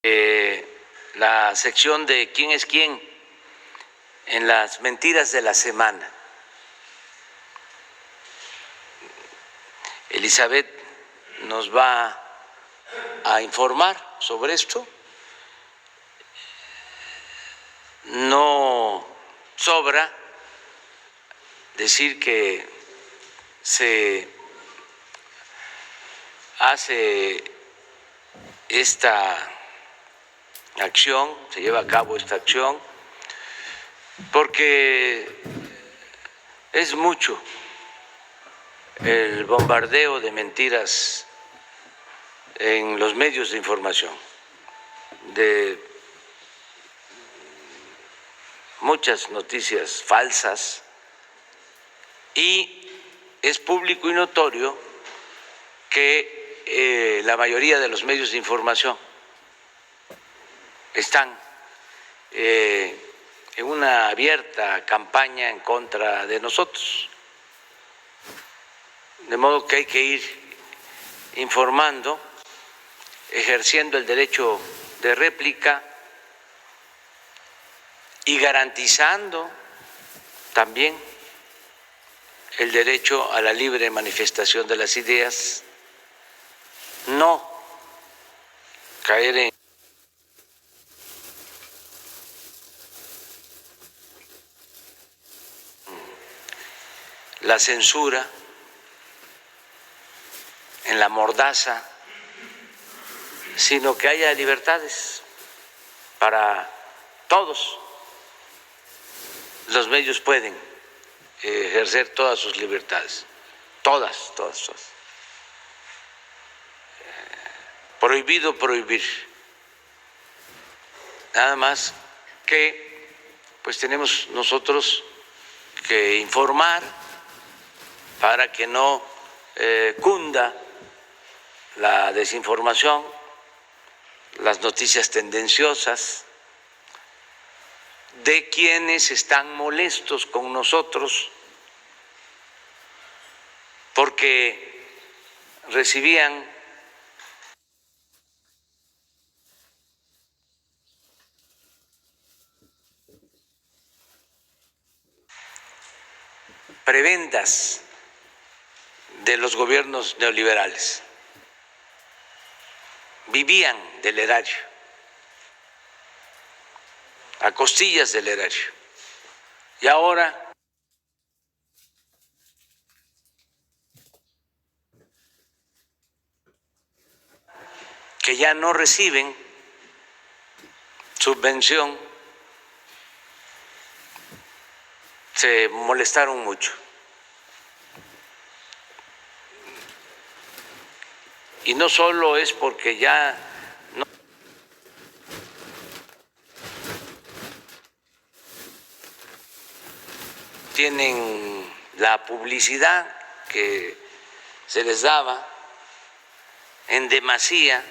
la sección de quién es quién en las mentiras de la semana. Elizabeth nos va a informar sobre esto. No sobra decir que se hace esta acción, se lleva a cabo esta acción, porque es mucho el bombardeo de mentiras en los medios de información, de muchas noticias falsas, y es público y notorio que la mayoría de los medios de información están en una abierta campaña en contra de nosotros. De modo que hay que ir informando, ejerciendo el derecho de réplica y garantizando también el derecho a la libre manifestación de las ideas, no caer en la censura, en la mordaza, sino que haya libertades para todos. Los medios pueden ejercer todas sus libertades, todas. Prohibido prohibir. Nada más que pues tenemos nosotros que informar para que no cunda la desinformación, las noticias tendenciosas, de quienes están molestos con nosotros porque recibían prebendas de los gobiernos neoliberales, vivían del erario, a costillas del erario, y ahora que ya no reciben subvención, se molestaron mucho. Y no solo es porque ya no tienen la publicidad que se les daba en demasía,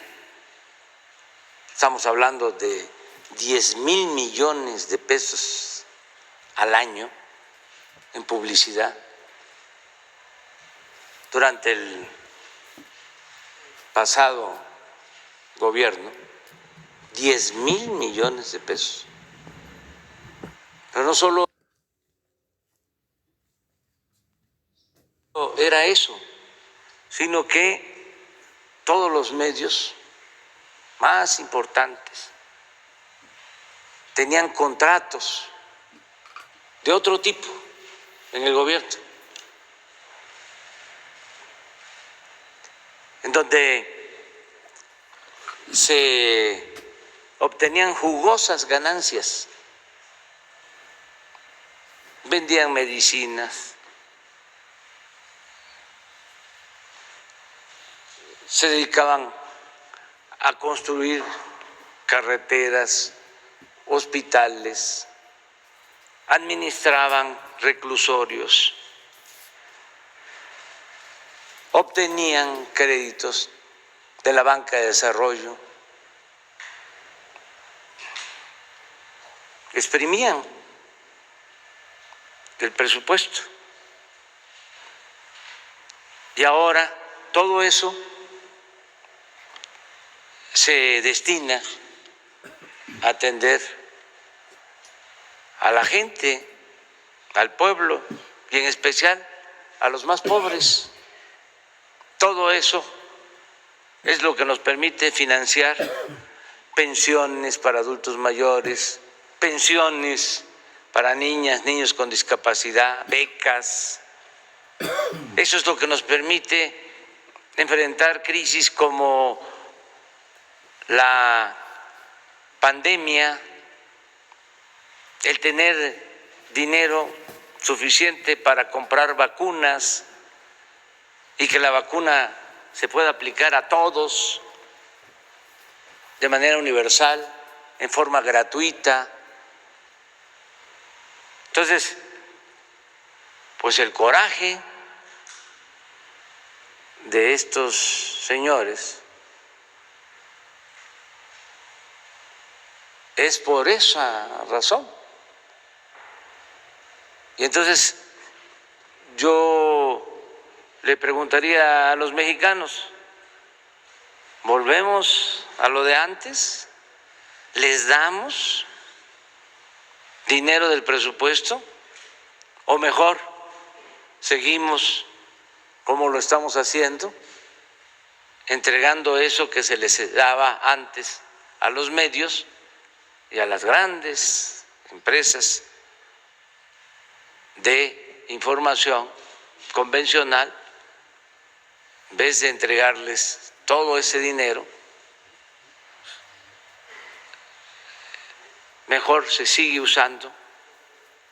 estamos hablando de 10,000 millones de pesos al año en publicidad durante el pasado gobierno, 10,000 millones de pesos. Pero no solo era eso, sino que todos los medios más importantes tenían contratos de otro tipo en el gobierno, en donde se obtenían jugosas ganancias, vendían medicinas, se dedicaban a construir carreteras, hospitales, administraban reclusorios, obtenían créditos de la banca de desarrollo, exprimían el presupuesto. Y ahora todo eso se destina atender a la gente, al pueblo y en especial a los más pobres. Todo eso es lo que nos permite financiar pensiones para adultos mayores, pensiones para niñas, niños con discapacidad, becas. Eso es lo que nos permite enfrentar crisis como la pandemia, el tener dinero suficiente para comprar vacunas y que la vacuna se pueda aplicar a todos de manera universal, en forma gratuita. Entonces, pues el coraje de estos señores es por esa razón. Y entonces yo le preguntaría a los mexicanos, ¿volvemos a lo de antes? ¿Les damos dinero del presupuesto? ¿O mejor, seguimos como lo estamos haciendo, entregando eso que se les daba antes a los medios y a las grandes empresas de información convencional, en vez de entregarles todo ese dinero, mejor se sigue usando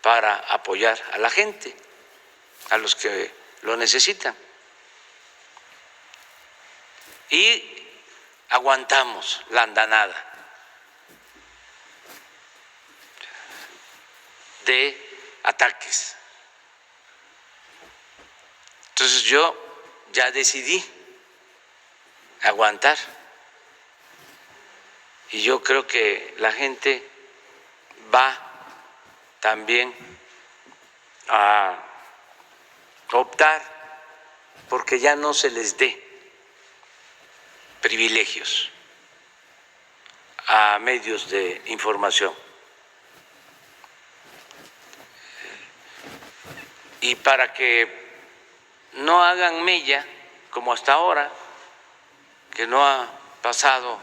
para apoyar a la gente, a los que lo necesitan? Y aguantamos la andanada de ataques. Entonces yo ya decidí aguantar y yo creo que la gente va también a optar porque ya no se les dé privilegios a medios de información. Y para que no hagan mella, como hasta ahora, que no ha pasado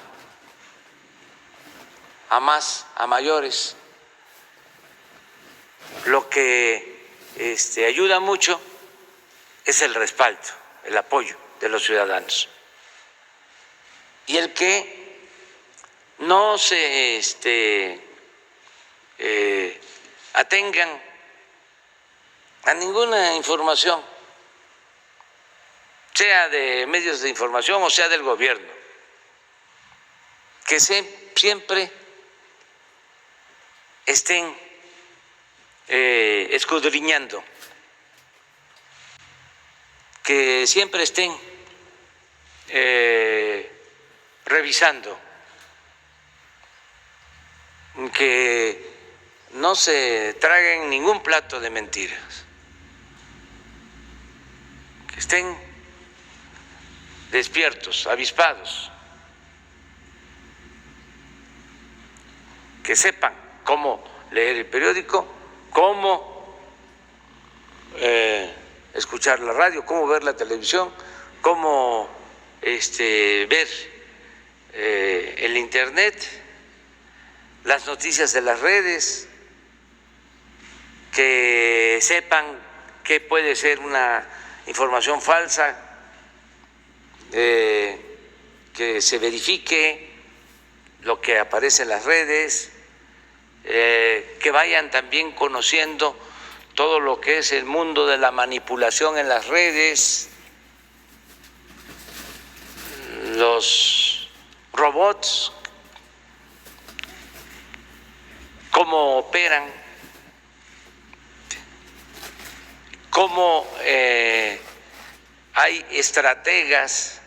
a más, a mayores, lo que ayuda mucho es el respaldo, el apoyo de los ciudadanos. Y el que no se atengan a ninguna información, sea de medios de información o sea del gobierno, que siempre estén escudriñando, que siempre estén revisando, que no se traguen ningún plato de mentiras, que estén despiertos, avispados, que sepan cómo leer el periódico, cómo escuchar la radio, cómo ver la televisión, cómo ver el internet, las noticias de las redes, que sepan qué puede ser una información falsa, que se verifique lo que aparece en las redes, que vayan también conociendo todo lo que es el mundo de la manipulación en las redes, los robots, cómo operan, cómo hay estrategas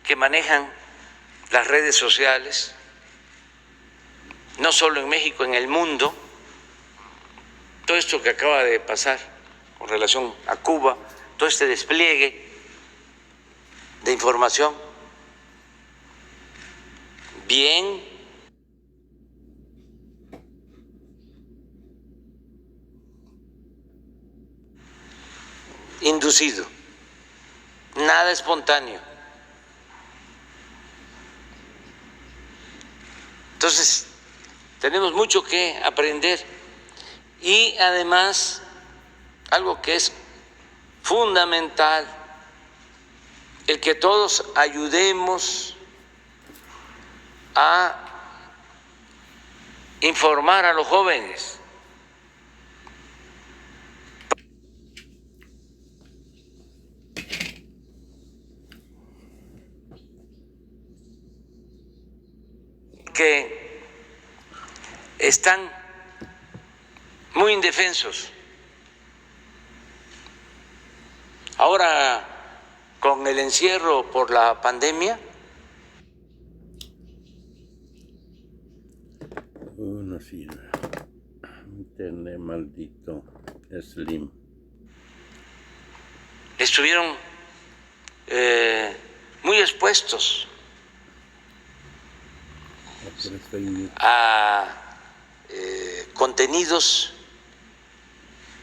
que manejan las redes sociales, no solo en México, en el mundo. Todo esto que acaba de pasar con relación a Cuba, todo este despliegue de información bien inducido, nada espontáneo. Entonces, tenemos mucho que aprender y además, algo que es fundamental, el que todos ayudemos a informar a los jóvenes. Que están muy indefensos. Ahora, con el encierro por la pandemia, sí, internet maldito, Slim. Estuvieron muy expuestos a contenidos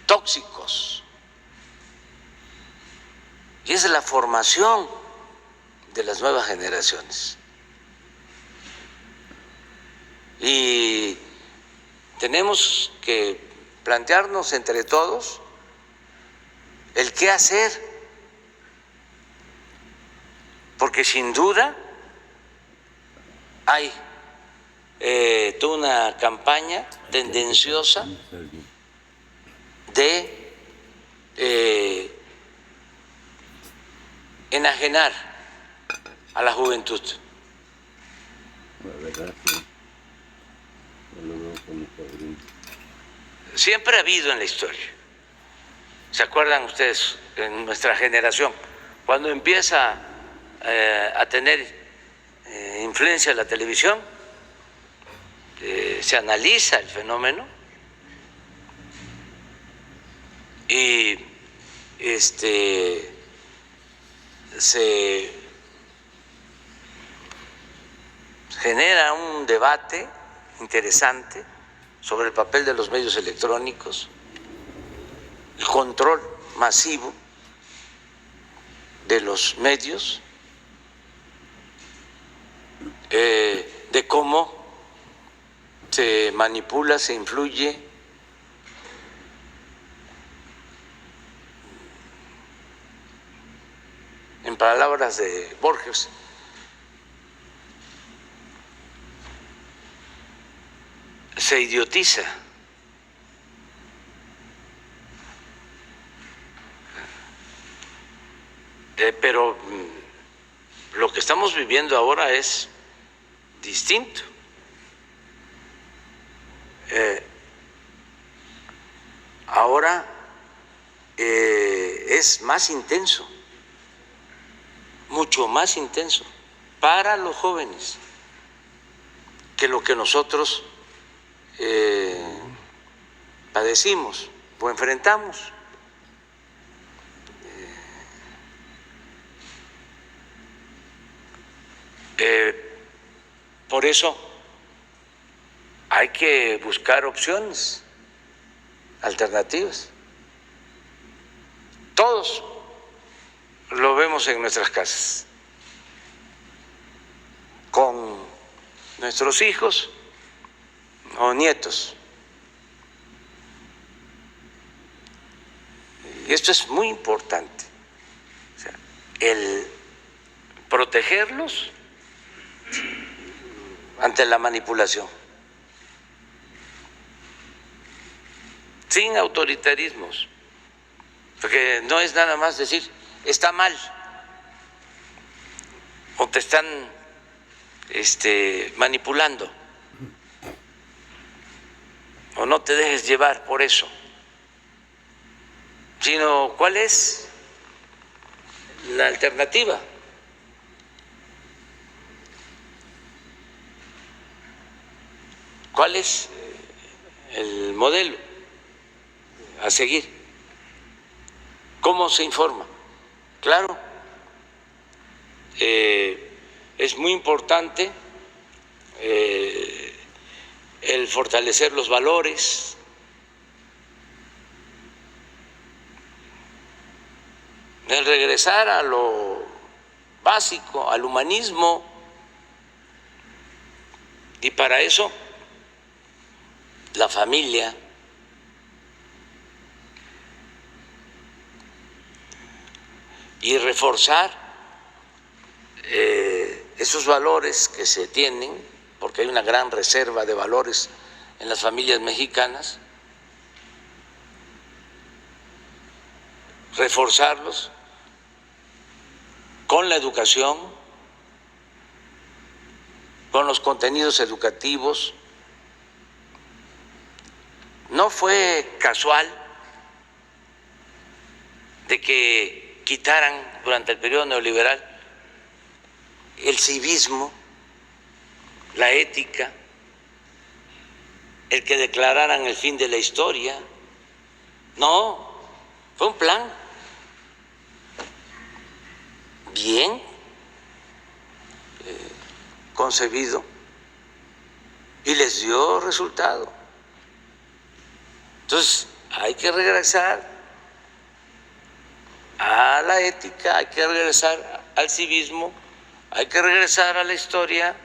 tóxicos. Y esa es la formación de las nuevas generaciones. Y tenemos que plantearnos entre todos el qué hacer, porque sin duda hay toda una campaña tendenciosa de enajenar a la juventud. Siempre ha habido en la historia. ¿Se acuerdan ustedes en nuestra generación? Cuando empieza a tener influencia la televisión, se analiza el fenómeno y se genera un debate interesante sobre el papel de los medios electrónicos, el control masivo de los medios, de cómo se manipula, se influye. En palabras de Borges, se idiotiza. Pero lo que estamos viviendo ahora es distinto. Ahora es más intenso, mucho más intenso para los jóvenes que lo que nosotros padecimos o enfrentamos. Por eso hay que buscar opciones alternativas. Todos lo vemos en nuestras casas, con nuestros hijos o nietos. Y esto es muy importante, o sea, el protegerlos ante la manipulación, sin autoritarismos, porque no es nada más decir está mal o te están manipulando, o no te dejes llevar por eso, sino cuál es la alternativa. ¿Cuál es el modelo a seguir? ¿Cómo se informa? Claro, es muy importante el fortalecer los valores, regresar a lo básico, al humanismo, y para eso la familia, y reforzar esos valores que se tienen, porque hay una gran reserva de valores en las familias mexicanas, reforzarlos con la educación, con los contenidos educativos. No fue casual de que quitaran durante el periodo neoliberal el civismo, la ética, el que declararan el fin de la historia. No, fue un plan bien concebido y les dio resultado. Entonces, hay que regresar a la ética, hay que regresar al civismo, hay que regresar a la historia.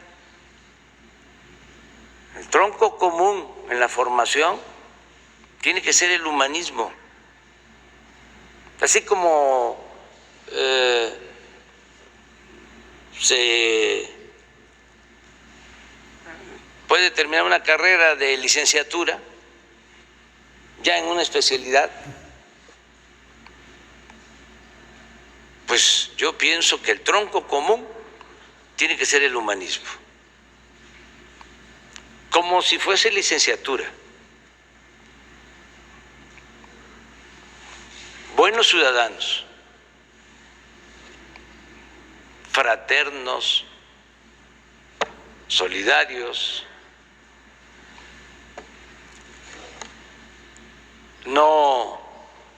El tronco común en la formación tiene que ser el humanismo. Así como se puede terminar una carrera de licenciatura ya en una especialidad, pues yo pienso que el tronco común tiene que ser el humanismo, como si fuese licenciatura. Buenos ciudadanos, fraternos, solidarios, no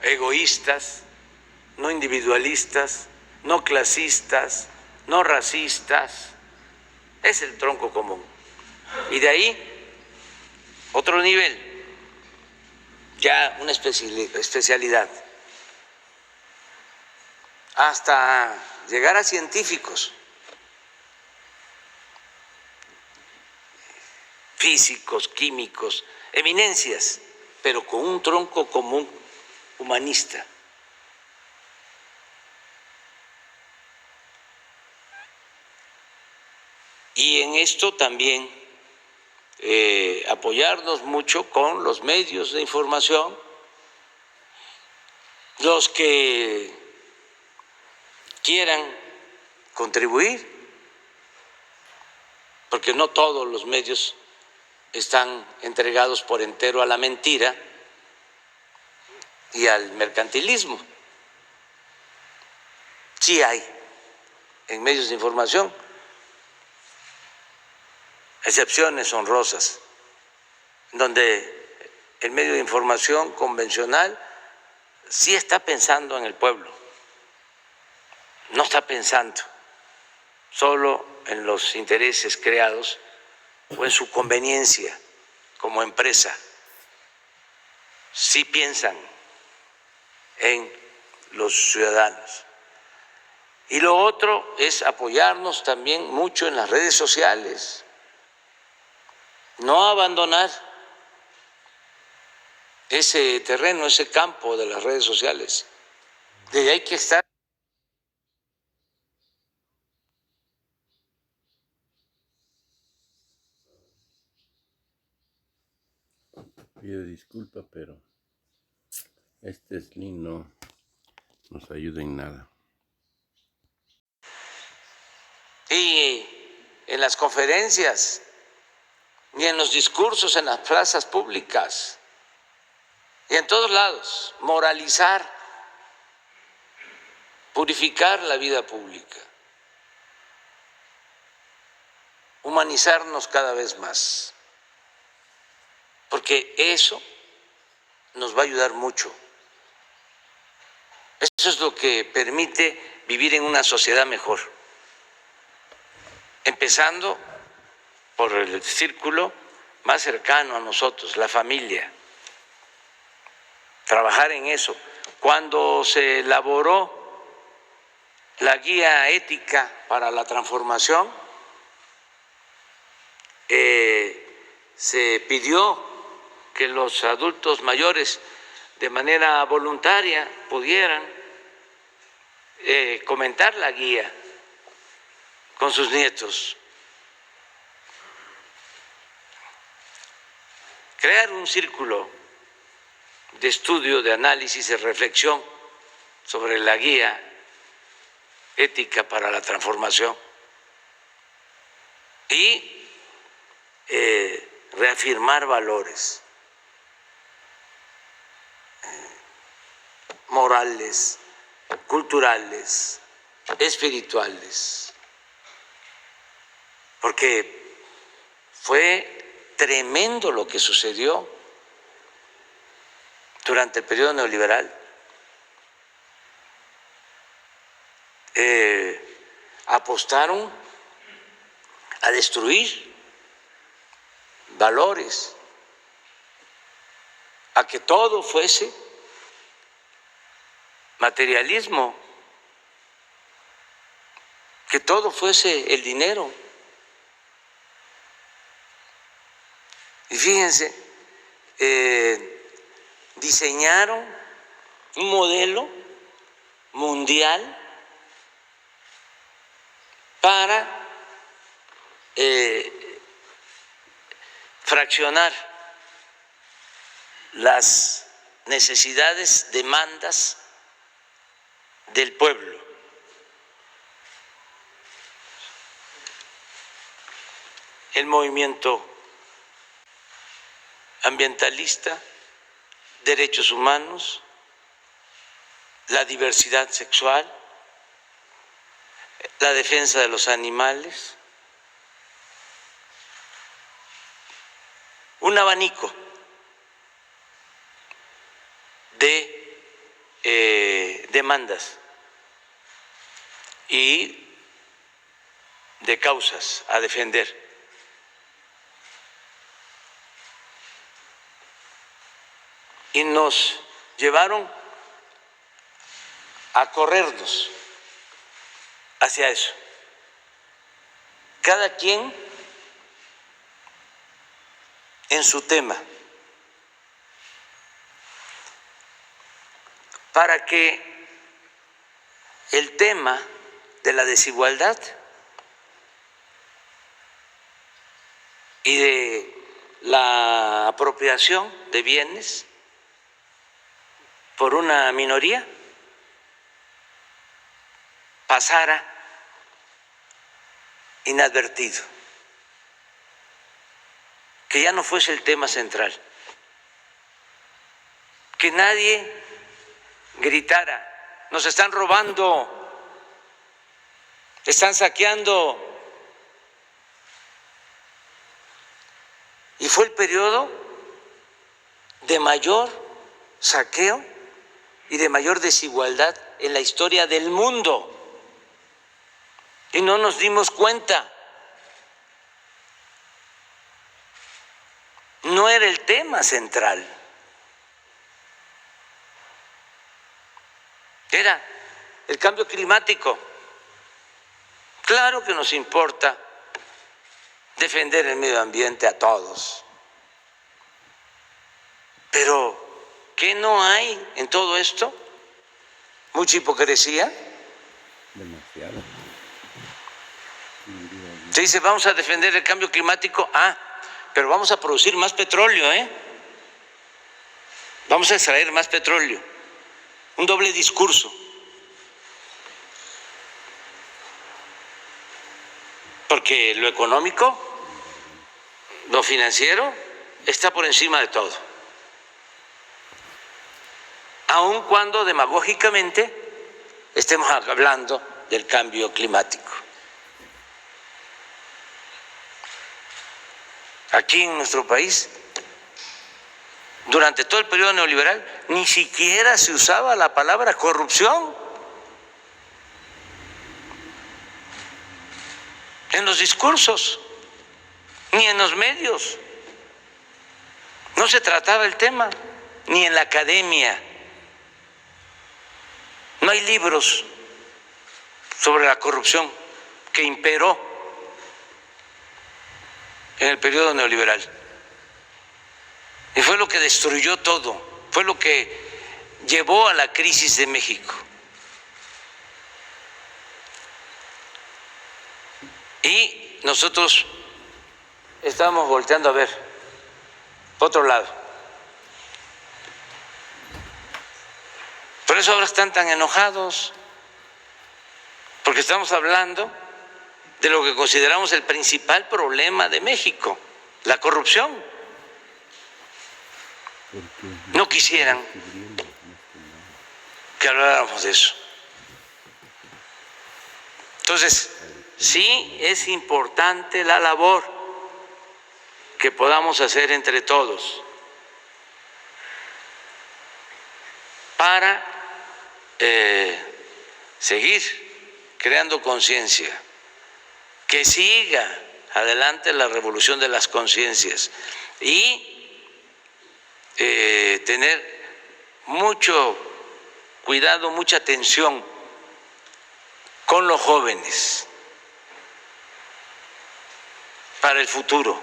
egoístas, no individualistas, no clasistas, no racistas. Es el tronco común. Y de ahí otro nivel, ya una especialidad, hasta llegar a científicos, físicos, químicos, eminencias, pero con un tronco común humanista. Y en esto también apoyarnos mucho con los medios de información, los que quieran contribuir, porque no todos los medios están entregados por entero a la mentira y al mercantilismo. Sí hay en medios de información excepciones honrosas, donde el medio de información convencional sí está pensando en el pueblo, no está pensando solo en los intereses creados o en su conveniencia como empresa. Sí piensan en los ciudadanos. Y lo otro es apoyarnos también mucho en las redes sociales, no abandonar ese terreno, ese campo de las redes sociales. De ahí hay que estar. Pido disculpa, pero este Slim no nos ayuda en nada. Y en las conferencias, y en los discursos en las plazas públicas, y en todos lados, moralizar, purificar la vida pública, humanizarnos cada vez más, porque eso nos va a ayudar mucho. Eso es lo que permite vivir en una sociedad mejor, empezando por el círculo más cercano a nosotros, la familia. Trabajar en eso. Cuando se elaboró la guía ética para la transformación, se pidió que los adultos mayores de manera voluntaria pudieran comentar la guía con sus nietos, crear un círculo de estudio, de análisis, de reflexión sobre la guía ética para la transformación y reafirmar valores morales, culturales, espirituales, porque fue tremendo lo que sucedió durante el periodo neoliberal. Apostaron a destruir valores, a que todo fuese materialismo, que todo fuese el dinero. Y fíjense, diseñaron un modelo mundial para fraccionar las necesidades, demandas del pueblo. El movimiento ambientalista, derechos humanos, la diversidad sexual, la defensa de los animales, un abanico de demandas y de causas a defender. Y nos llevaron a corrernos hacia eso. Cada quien en su tema, para que el tema de la desigualdad y de la apropiación de bienes por una minoría pasara inadvertido, que ya no fuese el tema central, que nadie gritara: nos están robando, están saqueando. Y fue el periodo de mayor saqueo y de mayor desigualdad en la historia del mundo. Y no nos dimos cuenta. No era el tema central. Era el cambio climático. Claro que nos importa defender el medio ambiente a todos. Pero, ¿qué no hay en todo esto? Mucha hipocresía. Demasiado. Se dice: vamos a defender el cambio climático, pero vamos a producir más petróleo, Vamos a extraer más petróleo. Un doble discurso. Porque lo económico, lo financiero, está por encima de todo. Aun cuando demagógicamente estemos hablando del cambio climático. Aquí en nuestro país, durante todo el periodo neoliberal, ni siquiera se usaba la palabra corrupción en los discursos, ni en los medios. No se trataba el tema, ni en la academia. No hay libros sobre la corrupción que imperó en el periodo neoliberal. Y fue lo que destruyó todo, fue lo que llevó a la crisis de México. Y nosotros estamos volteando a ver por otro lado. Por eso ahora están tan enojados, porque estamos hablando de lo que consideramos el principal problema de México, la corrupción. No quisieran que habláramos de eso. Entonces, sí es importante la labor que podamos hacer entre todos para seguir creando conciencia, que siga adelante la revolución de las conciencias y tener mucho cuidado, mucha atención con los jóvenes para el futuro.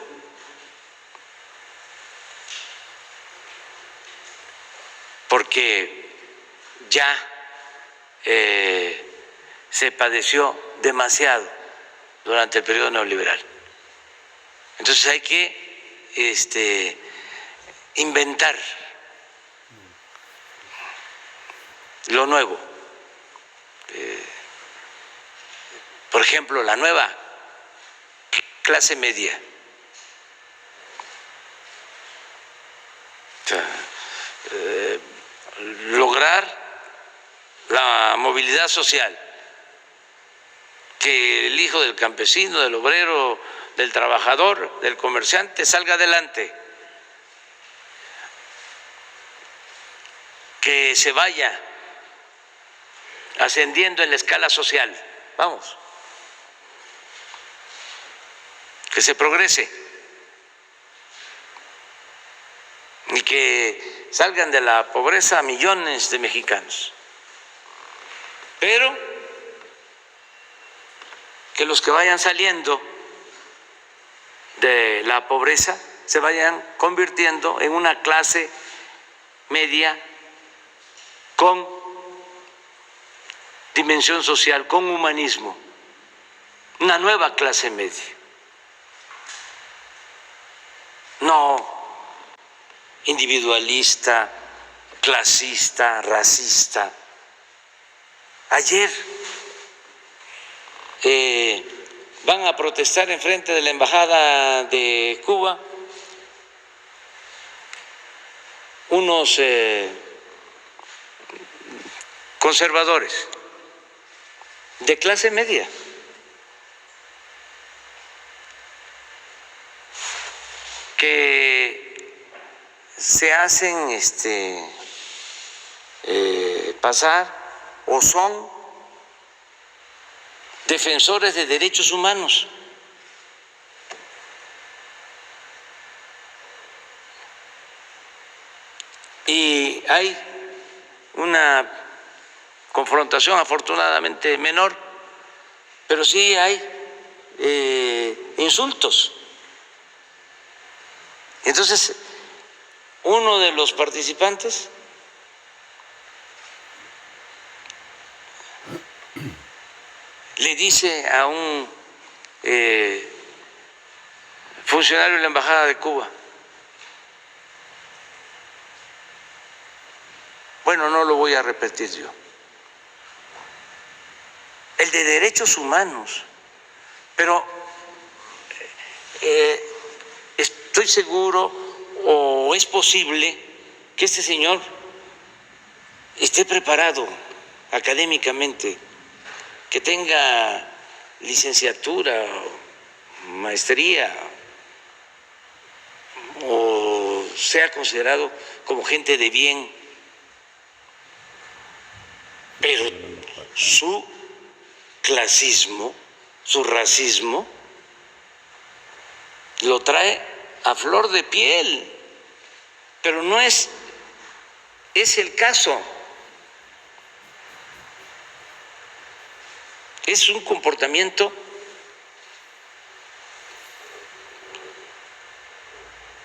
Porque ya se padeció demasiado durante el periodo neoliberal. Entonces hay que inventar lo nuevo. Por ejemplo, la nueva clase media. O sea, lograr la movilidad social, que el hijo del campesino, del obrero, del trabajador, del comerciante salga adelante, que se vaya ascendiendo en la escala social, vamos, que se progrese y que salgan de la pobreza millones de mexicanos, pero que los que vayan saliendo de la pobreza se vayan convirtiendo en una clase media con dimensión social, con humanismo, una nueva clase media. No individualista, clasista, racista. Ayer van a protestar enfrente de la Embajada de Cuba unos conservadores de clase media. Que se hacen pasar o son defensores de derechos humanos. Y hay una confrontación afortunadamente menor, pero sí hay insultos. Entonces, uno de los participantes le dice a un funcionario de la Embajada de Cuba, bueno, no lo voy a repetir yo, el de derechos humanos, pero estoy seguro o es posible que este señor esté preparado académicamente, que tenga licenciatura, maestría, o sea considerado como gente de bien, pero su clasismo, su racismo, lo trae a flor de piel, pero no es el caso. Es un comportamiento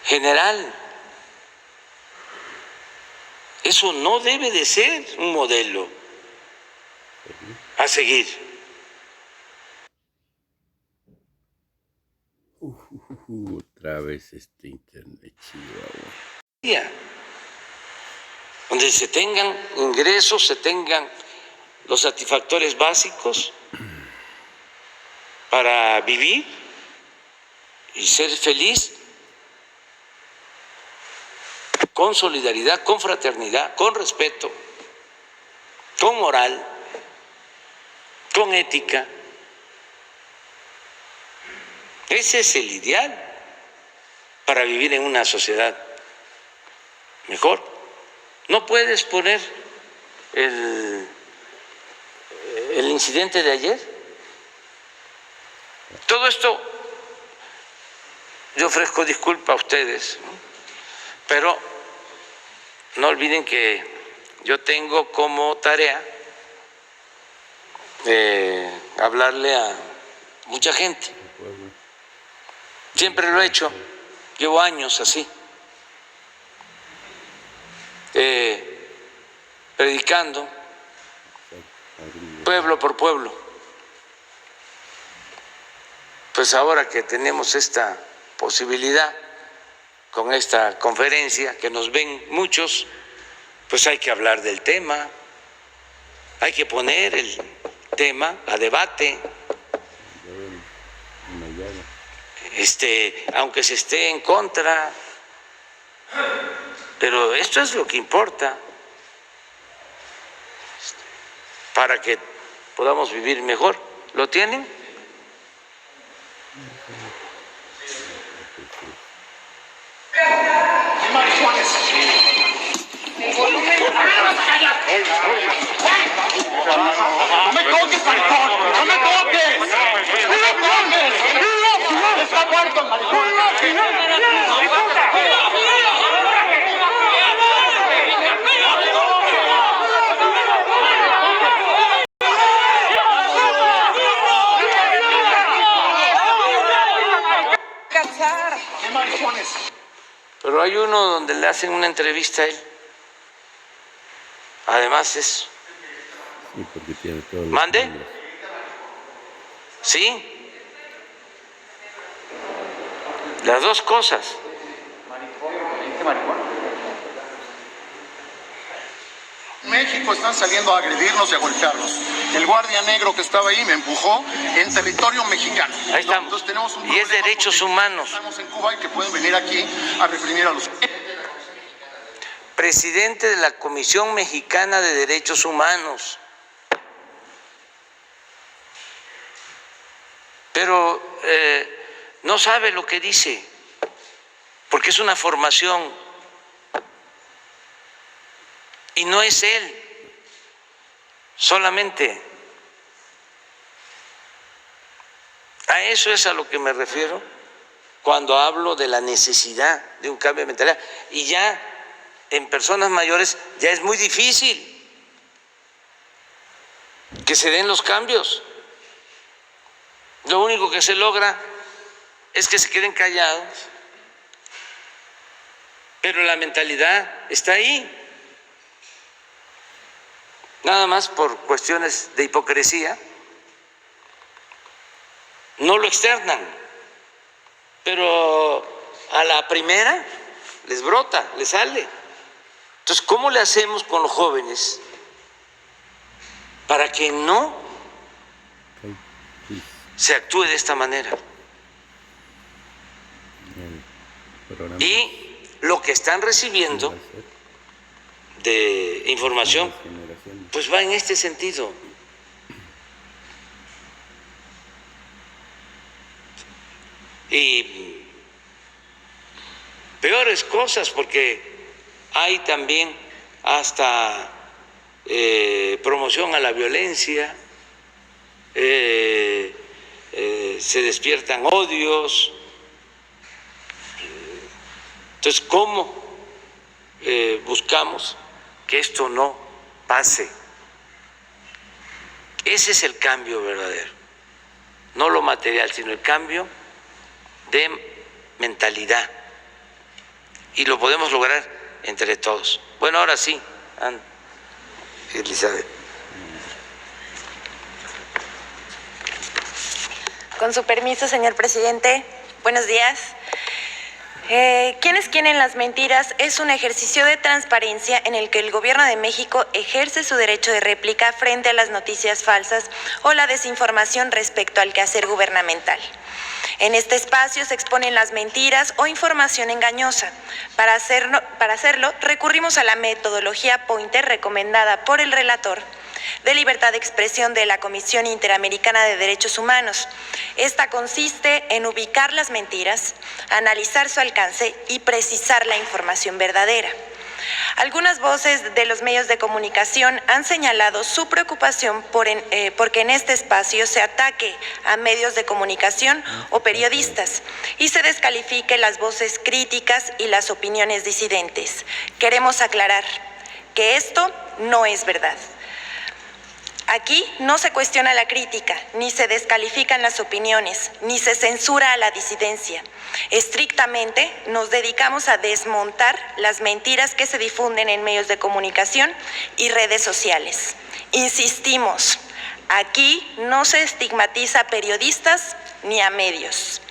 general. Eso no debe de ser un modelo a seguir. Otra vez este internet, chihuahua. Donde se tengan ingresos, se tengan los satisfactores básicos para vivir y ser feliz, con solidaridad, con fraternidad, con respeto, con moral, con ética. Ese es el ideal para vivir en una sociedad mejor. No puedes poner el incidente de ayer. Todo esto, yo ofrezco disculpa a ustedes, pero no olviden que yo tengo como tarea hablarle a mucha gente. Siempre lo he hecho, llevo años así, predicando pueblo por pueblo. Pues ahora que tenemos esta posibilidad con esta conferencia, que nos ven muchos, pues hay que hablar del tema, hay que poner el tema a debate. Aunque se esté en contra, pero esto es lo que importa para que podamos vivir mejor. ¿Lo tienen? ¡No me toques, maricón! ¡No me toques! ¡No me toques! ¡Está muerto el maricón! ¡Qué maricones! Pero hay uno donde le hacen una entrevista a él. Además es... Sí, porque tiene todos los ¿Mande? nombres. ¿Sí? Las dos cosas. México están saliendo a agredirnos y a golpearnos. El guardia negro que estaba ahí me empujó en territorio mexicano. Ahí estamos. Entonces tenemos un Y es problema derechos porque humanos. Estamos en Cuba y que pueden venir aquí a reprimir a los... Presidente de la Comisión Mexicana de Derechos Humanos. Pero no sabe lo que dice, porque es una formación y no es él solamente. A eso es a lo que me refiero cuando hablo de la necesidad de un cambio de mentalidad. Y ya en personas mayores ya es muy difícil que se den los cambios. Lo único que se logra es que se queden callados, pero la mentalidad está ahí. Nada más por cuestiones de hipocresía no lo externan, pero a la primera les brota, les sale. Entonces, ¿cómo le hacemos con los jóvenes para que no se actúe de esta manera? Y lo que están recibiendo de información, pues va en este sentido. Y peores cosas, porque hay también hasta promoción a la violencia, se despiertan odios. Entonces, ¿cómo buscamos que esto no pase Ese es el cambio verdadero, no lo material, sino el cambio de mentalidad. Y lo podemos lograr entre todos. Bueno, ahora sí, Elizabeth. Con su permiso, señor presidente, buenos días. ¿Quiénes quieren las mentiras? Es un ejercicio de transparencia en el que el Gobierno de México ejerce su derecho de réplica frente a las noticias falsas o la desinformación respecto al quehacer gubernamental. En este espacio se exponen las mentiras o información engañosa. Para hacerlo, recurrimos a la metodología Pointer recomendada por el relator de libertad de expresión de la Comisión Interamericana de Derechos Humanos. Esta consiste en ubicar las mentiras, analizar su alcance y precisar la información verdadera. Algunas voces de los medios de comunicación han señalado su preocupación porque en este espacio se ataque a medios de comunicación o periodistas y se descalifique las voces críticas y las opiniones disidentes. Queremos aclarar que esto no es verdad. Aquí no se cuestiona la crítica, ni se descalifican las opiniones, ni se censura a la disidencia. Estrictamente nos dedicamos a desmontar las mentiras que se difunden en medios de comunicación y redes sociales. Insistimos, aquí no se estigmatiza a periodistas ni a medios.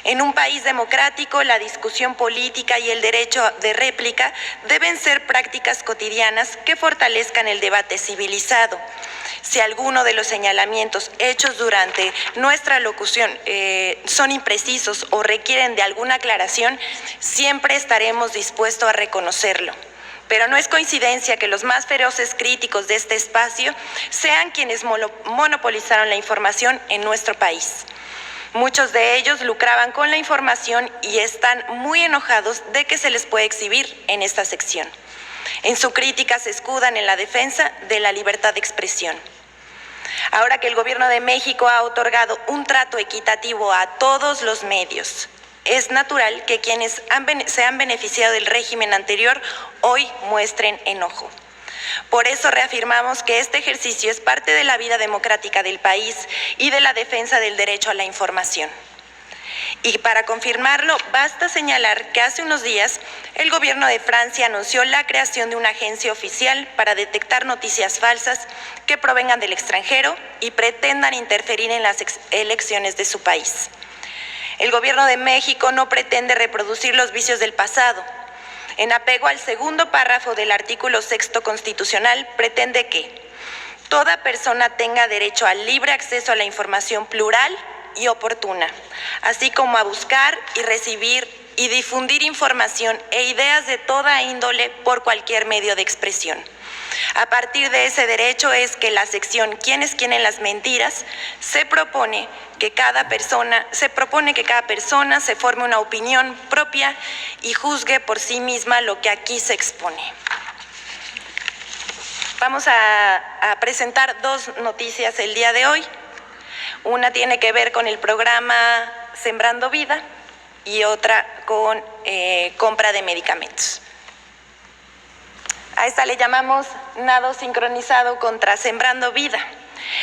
En un país democrático, la discusión política y el derecho de réplica deben ser prácticas cotidianas que fortalezcan el debate civilizado. Si alguno de los señalamientos hechos durante nuestra locución son imprecisos o requieren de alguna aclaración, siempre estaremos dispuestos a reconocerlo. Pero no es coincidencia que los más feroces críticos de este espacio sean quienes monopolizaron la información en nuestro país. Muchos de ellos lucraban con la información y están muy enojados de que se les puede exhibir en esta sección. En su crítica se escudan en la defensa de la libertad de expresión. Ahora que el Gobierno de México ha otorgado un trato equitativo a todos los medios, es natural que quienes se han beneficiado del régimen anterior hoy muestren enojo. Por eso reafirmamos que este ejercicio es parte de la vida democrática del país y de la defensa del derecho a la información. Y para confirmarlo, basta señalar que hace unos días el gobierno de Francia anunció la creación de una agencia oficial para detectar noticias falsas que provengan del extranjero y pretendan interferir en las elecciones de su país. El gobierno de México no pretende reproducir los vicios del pasado. En apego al segundo párrafo del artículo 6º constitucional, pretende que toda persona tenga derecho al libre acceso a la información plural y oportuna, así como a buscar y recibir y difundir información e ideas de toda índole por cualquier medio de expresión. A partir de ese derecho es que la sección ¿Quiénes quieren las mentiras? se propone que cada persona se forme una opinión propia y juzgue por sí misma lo que aquí se expone. Vamos a presentar dos noticias el día de hoy. Una tiene que ver con el programa Sembrando Vida y otra con compra de medicamentos. A esta le llamamos nado sincronizado contra Sembrando Vida.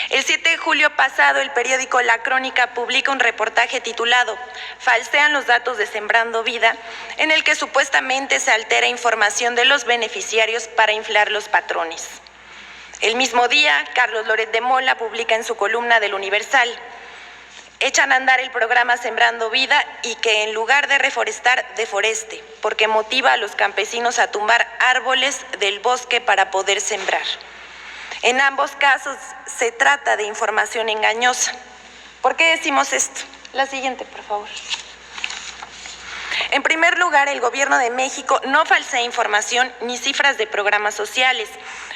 El 7 de julio pasado, el periódico La Crónica publica un reportaje titulado «Falsean los datos de Sembrando Vida», en el que supuestamente se altera información de los beneficiarios para inflar los patrones. El mismo día, Carlos Loret de Mola publica en su columna del Universal: «Echan a andar el programa Sembrando Vida y que en lugar de reforestar, deforeste, porque motiva a los campesinos a tumbar árboles del bosque para poder sembrar». En ambos casos se trata de información engañosa. ¿Por qué decimos esto? La siguiente, por favor. En primer lugar, el Gobierno de México no falsea información ni cifras de programas sociales.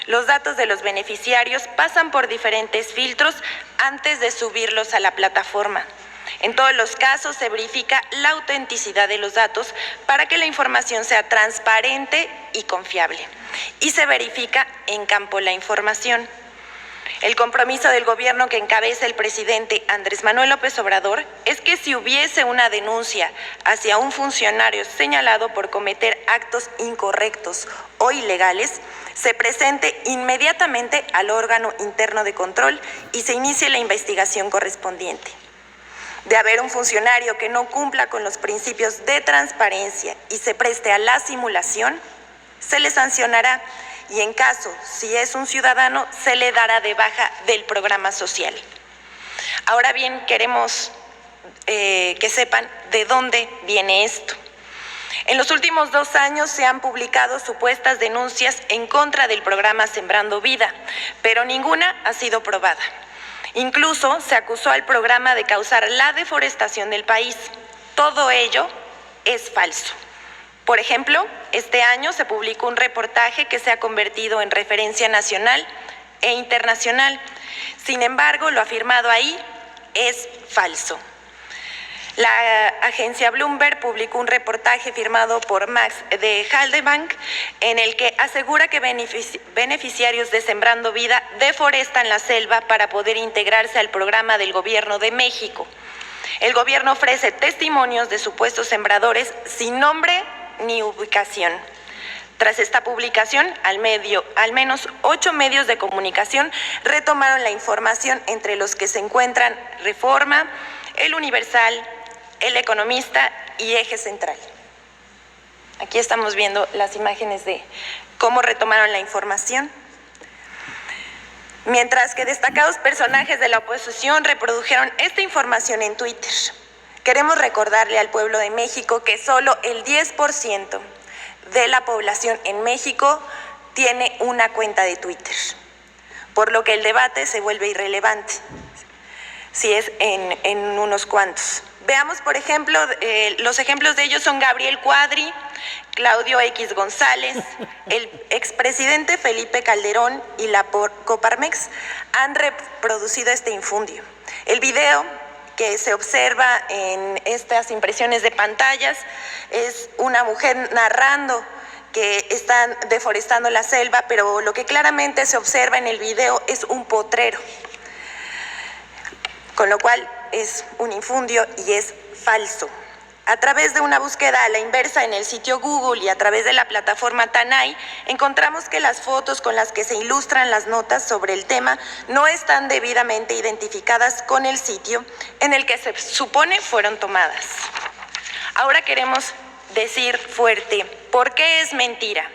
Los datos de los beneficiarios pasan por diferentes filtros antes de subirlos a la plataforma. En todos los casos se verifica la autenticidad de los datos para que la información sea transparente y confiable. Y se verifica en campo la información. El compromiso del gobierno que encabeza el presidente Andrés Manuel López Obrador es que si hubiese una denuncia hacia un funcionario señalado por cometer actos incorrectos o ilegales, se presente inmediatamente al órgano interno de control y se inicie la investigación correspondiente. De haber un funcionario que no cumpla con los principios de transparencia y se preste a la simulación, se le sancionará y en caso, si es un ciudadano, se le dará de baja del programa social. Ahora bien, queremos que sepan de dónde viene esto. En los últimos 2 años se han publicado supuestas denuncias en contra del programa Sembrando Vida, pero ninguna ha sido probada. Incluso se acusó al programa de causar la deforestación del país. Todo ello es falso. Por ejemplo, este año se publicó un reportaje que se ha convertido en referencia nacional e internacional. Sin embargo, lo afirmado ahí es falso. La agencia Bloomberg publicó un reportaje firmado por Max de Haldebank en el que asegura que beneficiarios de Sembrando Vida deforestan la selva para poder integrarse al programa del Gobierno de México. El gobierno ofrece testimonios de supuestos sembradores sin nombre ni ubicación. Tras esta publicación, al menos 8 medios de comunicación retomaron la información, entre los que se encuentran Reforma, El Universal, El Economista y Eje Central. Aquí estamos viendo las imágenes de cómo retomaron la información. Mientras que destacados personajes de la oposición reprodujeron esta información en Twitter. Queremos recordarle al pueblo de México que solo el 10% de la población en México tiene una cuenta de Twitter, por lo que el debate se vuelve irrelevante si es en unos cuantos. Veamos, por ejemplo, los ejemplos de ellos son Gabriel Cuadri, Claudio X González, el expresidente Felipe Calderón y la Coparmex han reproducido este infundio. El video que se observa en estas impresiones de pantallas es una mujer narrando que están deforestando la selva, pero lo que claramente se observa en el video es un potrero, con lo cual es un infundio y es falso. A través de una búsqueda a la inversa en el sitio Google y a través de la plataforma Tanay, encontramos que las fotos con las que se ilustran las notas sobre el tema no están debidamente identificadas con el sitio en el que se supone fueron tomadas. Ahora queremos decir fuerte, ¿por qué es mentira?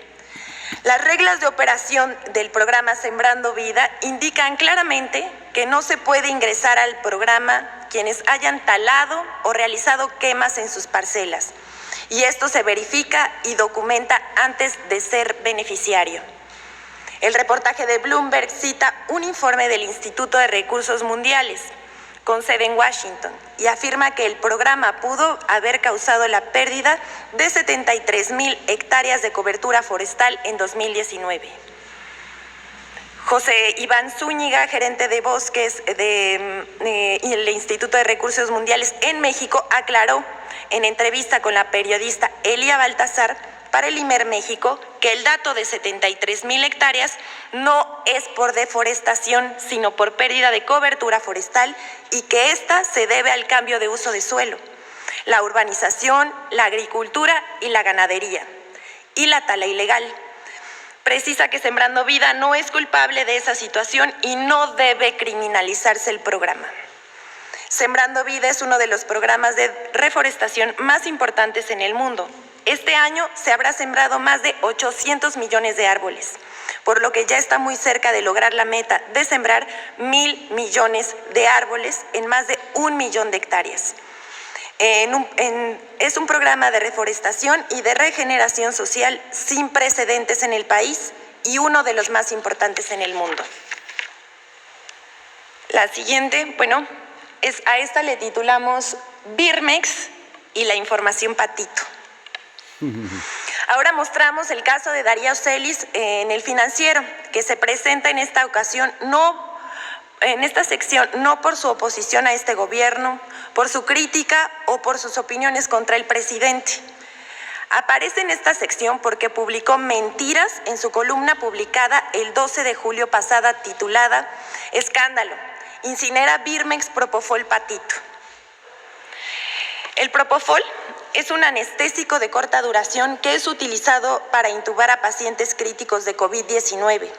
Las reglas de operación del programa Sembrando Vida indican claramente que no se puede ingresar al programa quienes hayan talado o realizado quemas en sus parcelas. Y esto se verifica y documenta antes de ser beneficiario. El reportaje de Bloomberg cita un informe del Instituto de Recursos Mundiales, con sede en Washington, y afirma que el programa pudo haber causado la pérdida de 73,000 hectáreas de cobertura forestal en 2019. José Iván Zúñiga, gerente de bosques del Instituto de Recursos Mundiales en México, aclaró en entrevista con la periodista Elia Baltasar para el IMER México que el dato de 73,000 hectáreas no es por deforestación, sino por pérdida de cobertura forestal y que esta se debe al cambio de uso de suelo, la urbanización, la agricultura y la ganadería, y la tala ilegal. Precisa que Sembrando Vida no es culpable de esa situación y no debe criminalizarse el programa. Sembrando Vida es uno de los programas de reforestación más importantes en el mundo. Este año se habrá sembrado más de 800 millones de árboles, por lo que ya está muy cerca de lograr la meta de sembrar 1,000 millones de árboles en más de 1 millón de hectáreas. Es un programa de reforestación y de regeneración social sin precedentes en el país y uno de los más importantes en el mundo. La siguiente, a esta le titulamos Birmex y la información patito. Ahora mostramos el caso de Darío Celis en El Financiero, que se presenta en esta ocasión en esta sección no por su oposición a este gobierno, por su crítica o por sus opiniones contra el presidente. Aparece en esta sección porque publicó mentiras en su columna publicada el 12 de julio pasada titulada Escándalo, incinera Birmex Propofol Patito. El Propofol es un anestésico de corta duración que es utilizado para intubar a pacientes críticos de COVID-19.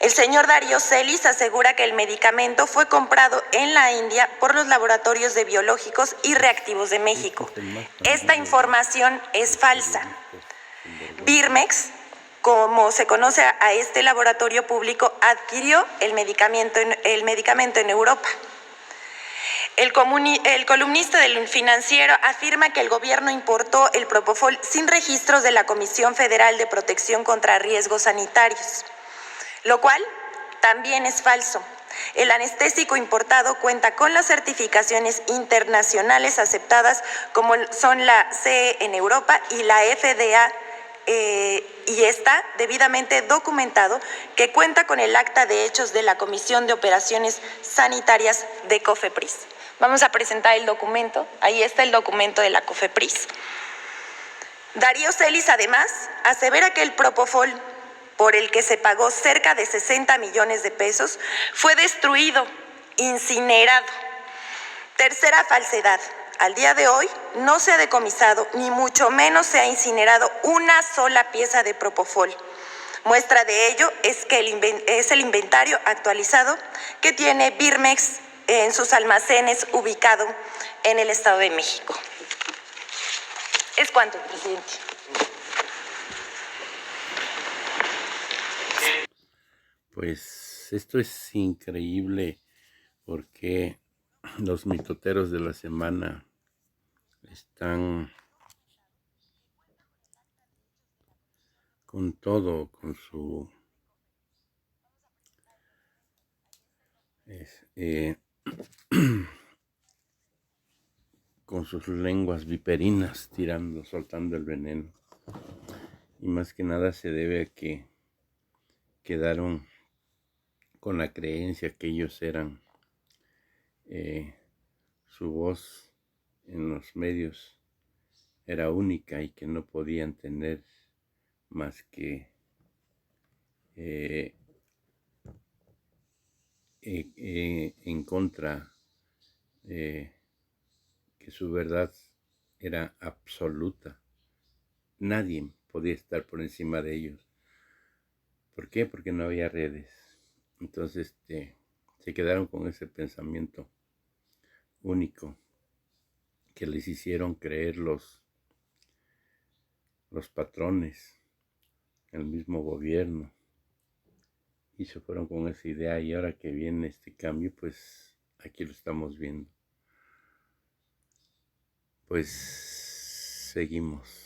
El señor Darío Celis asegura que el medicamento fue comprado en la India por los laboratorios de biológicos y reactivos de México. Esta información es falsa. Birmex, como se conoce a este laboratorio público, adquirió el medicamento en Europa. El columnista del Financiero afirma que el gobierno importó el Propofol sin registros de la Comisión Federal de Protección contra Riesgos Sanitarios, lo cual también es falso. El anestésico importado cuenta con las certificaciones internacionales aceptadas como son la CE en Europa y la FDA, y está debidamente documentado que cuenta con el acta de hechos de la Comisión de Operaciones Sanitarias de COFEPRIS. Vamos a presentar el documento. Ahí está el documento de la COFEPRIS. Darío Celis además asevera que el Propofol, por el que se pagó cerca de 60 millones de pesos, fue destruido, incinerado. Tercera falsedad. Al día de hoy no se ha decomisado, ni mucho menos se ha incinerado una sola pieza de Propofol. Muestra de ello es que es el inventario actualizado que tiene Birmex en sus almacenes ubicado en el Estado de México. Es cuanto, presidente. Pues esto es increíble porque los mitoteros de la semana están con todo, con su con sus lenguas viperinas soltando el veneno. Y más que nada se debe a que quedaron con la creencia que ellos eran su voz en los medios era única y que no podían tener más que en contra, que su verdad era absoluta. Nadie podía estar por encima de ellos. ¿Por qué? Porque no había redes. Entonces se quedaron con ese pensamiento único que les hicieron creer los patrones, el mismo gobierno, y se fueron con esa idea, y ahora que viene este cambio, pues aquí lo estamos viendo. Pues seguimos.